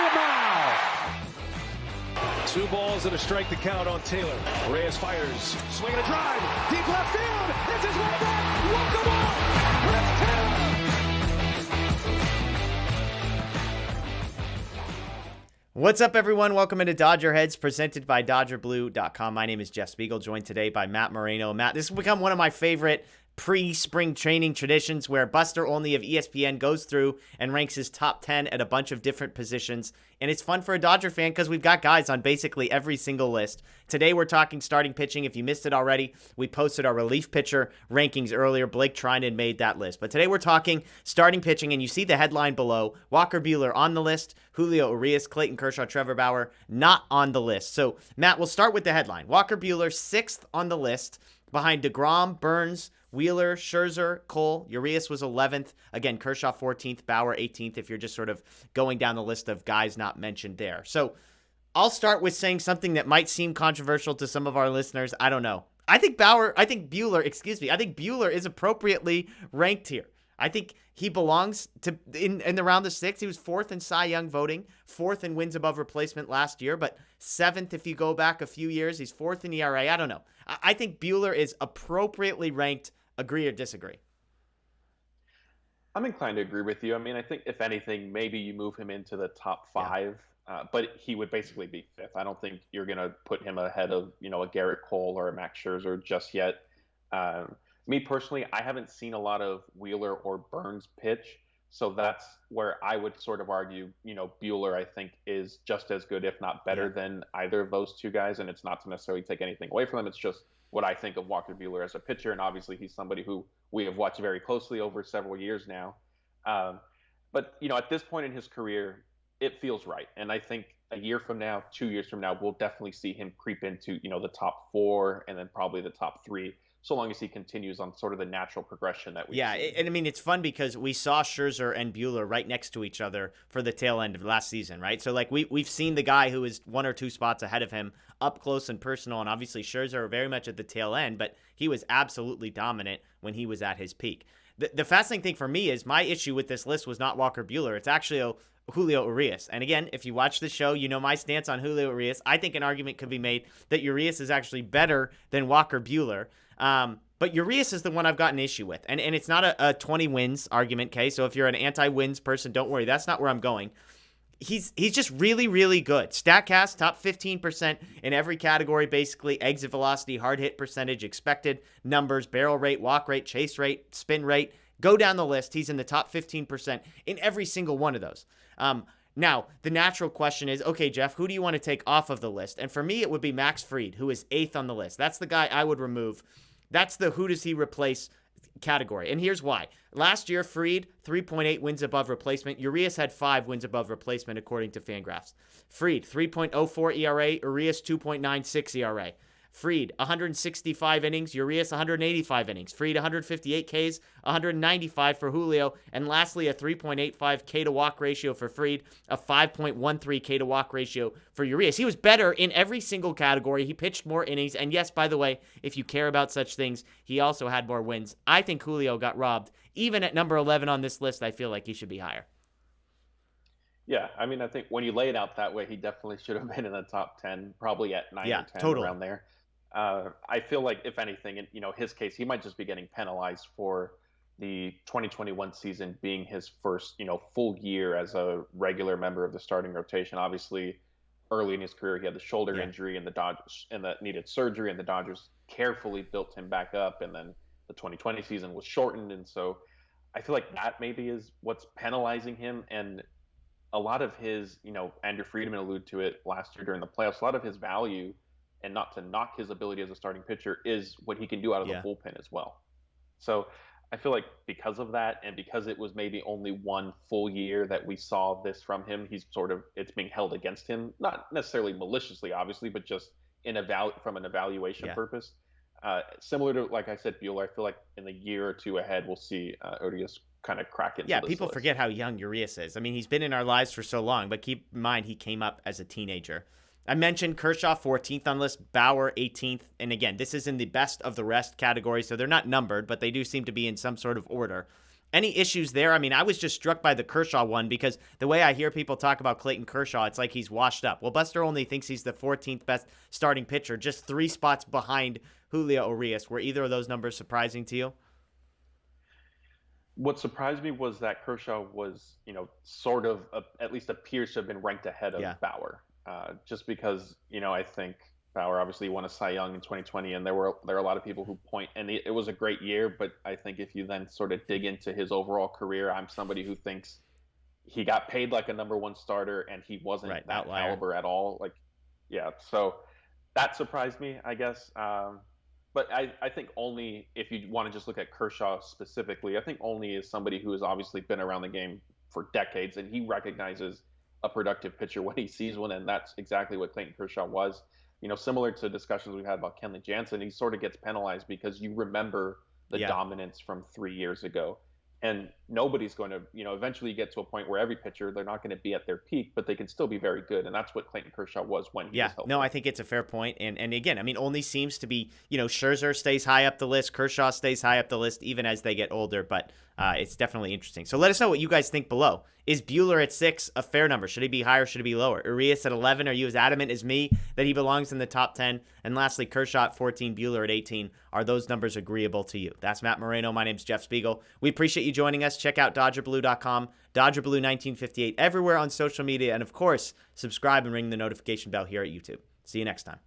foul. 2 balls and a strike to count on Taylor. Reyes fires, swinging a drive, deep left field. This is way back. Walker Buehler. Left Taylor. What's up, everyone? Welcome into DodgerHeads, presented by DodgerBlue.com. My name is Jeff Spiegel, joined today by Matt Moreno. Matt, this has become one of my favorite pre-spring training traditions where Buster Olney of ESPN goes through and ranks his top 10 at a bunch of different positions. And it's fun for a Dodger fan because we've got guys on basically every single list. Today we're talking starting pitching. If you missed it already, we posted our relief pitcher rankings earlier. Blake Trinan made that list. But today we're talking starting pitching, and you see the headline below. Walker Buehler on the list. Julio Urias, Clayton, Kershaw, Trevor Bauer not on the list. So, Matt, we'll start with the headline. Walker Buehler, 6th on the list, behind DeGrom, Burns, Wheeler, Scherzer, Cole. Urias was 11th. Again, Kershaw 14th, Bauer 18th, if you're just sort of going down the list of guys not mentioned there. So I'll start with saying something that might seem controversial to some of our listeners. I don't know. I think Buehler is appropriately ranked here. I think he belongs to in the round of 6. He was 4th in Cy Young voting, 4th in wins above replacement last year, but 7th if you go back a few years. He's 4th in ERA. I don't know. I think Buehler is appropriately ranked. Agree or disagree? I'm inclined to agree with you. I mean, I think if anything, maybe you move him into the top 5, but he would basically be 5th. I don't think you're going to put him ahead of, a Garrett Cole or a Max Scherzer just yet. Me personally, I haven't seen a lot of Wheeler or Burns pitch, so that's where I would sort of argue, Buehler, I think, is just as good, if not better, than either of those two guys, and it's not to necessarily take anything away from them. It's just what I think of Walker Buehler as a pitcher, and obviously he's somebody who we have watched very closely over several years now. But, at this point in his career, it feels right, and I think a year from now, 2 years from now, we'll definitely see him creep into, the top 4 and then probably the top 3, so long as he continues on sort of the natural progression that we see. And I mean, it's fun because we saw Scherzer and Buehler right next to each other for the tail end of last season, right? So, like, we've seen the guy who is 1 or 2 spots ahead of him up close and personal, and obviously Scherzer very much at the tail end, but he was absolutely dominant when he was at his peak. The fascinating thing for me is my issue with this list was not Walker Buehler. It's actually Julio Urias. And again, if you watch the show, you know my stance on Julio Urias. I think an argument could be made that Urias is actually better than Walker Buehler. But Urias is the one I've got an issue with. And it's not a 20 wins argument, okay? So if you're an anti-wins person, don't worry. That's not where I'm going. He's just really, really good. StatCast, top 15% in every category, basically. Exit velocity, hard hit percentage, expected numbers, barrel rate, walk rate, chase rate, spin rate. Go down the list. He's in the top 15% in every single one of those. Now, the natural question is, okay, Jeff, who do you want to take off of the list? And for me, it would be Max Fried, who is 8th on the list. That's the guy I would remove. That's the who does he replace category. And here's why. Last year, Fried, 3.8 wins above replacement. Urias had 5 wins above replacement, according to Fangraphs. Fried, 3.04 ERA. Urias, 2.96 ERA. Fried, 165 innings. Urias, 185 innings. Fried, 158 Ks, 195 for Julio. And lastly, a 3.85 K to walk ratio for Fried, a 5.13 K to walk ratio for Urias. He was better in every single category. He pitched more innings. And yes, by the way, if you care about such things, he also had more wins. I think Julio got robbed. Even at number 11 on this list, I feel like he should be higher. Yeah, I mean, I think when you lay it out that way, he definitely should have been in the top 10, probably at 9 or 10, totally. Around there. I feel like, if anything, in his case, he might just be getting penalized for the 2021 season being his first, full year as a regular member of the starting rotation. Obviously, early in his career, he had the shoulder injury and the Dodgers and that needed surgery, and the Dodgers carefully built him back up. And then the 2020 season was shortened, and so I feel like that maybe is what's penalizing him. And a lot of his, Andrew Friedman alluded to it last year during the playoffs, a lot of his value, and not to knock his ability as a starting pitcher, is what he can do out of the bullpen as well. So I feel like because of that, and because it was maybe only 1 full year that we saw this from him, it's being held against him, not necessarily maliciously, obviously, but just from an evaluation purpose. Similar to, like I said, Buehler, I feel like in the year or two ahead, we'll see Urias kind of crack into this people list. Forget how young Urias is. I mean, he's been in our lives for so long, but keep in mind he came up as a teenager. I mentioned Kershaw 14th on list, Bauer 18th. And again, this is in the best of the rest category, so they're not numbered, but they do seem to be in some sort of order. Any issues there? I mean, I was just struck by the Kershaw one because the way I hear people talk about Clayton Kershaw, it's like he's washed up. Well, Buster Olney thinks he's the 14th best starting pitcher, just 3 spots behind Julio Urias. Were either of those numbers surprising to you? What surprised me was that Kershaw was, sort of at least appears to have been ranked ahead of Bauer, just because, I think Bauer obviously won a Cy Young in 2020, and there are a lot of people who point, and it was a great year, but I think if you then sort of dig into his overall career, I'm somebody who thinks he got paid like a number 1 starter, and he wasn't that outlier. caliber at all. So that surprised me, I guess. But I think only if you want to just look at Kershaw specifically, I think only is somebody who has obviously been around the game for decades, and he recognizes a productive pitcher when he sees one, and that's exactly what Clayton Kershaw was. Similar to discussions we've had about Kenley Jansen, he sort of gets penalized because you remember the dominance from 3 years ago. And nobody's going to, eventually get to a point where every pitcher, they're not going to be at their peak, but they can still be very good. And that's what Clayton Kershaw was when he was healthy. No, I think it's a fair point. And again, I mean, only seems to be, Scherzer stays high up the list. Kershaw stays high up the list, even as they get older. But it's definitely interesting. So let us know what you guys think below. Is Buehler at 6 a fair number? Should he be higher? Should he be lower? Urias at 11. Are you as adamant as me that he belongs in the top 10? And lastly, Kershaw at 14, Buehler at 18. Are those numbers agreeable to you? That's Matt Moreno. My name's Jeff Spiegel. We appreciate you joining us. Check out DodgerBlue.com, DodgerBlue1958, everywhere on social media. And of course, subscribe and ring the notification bell here at YouTube. See you next time.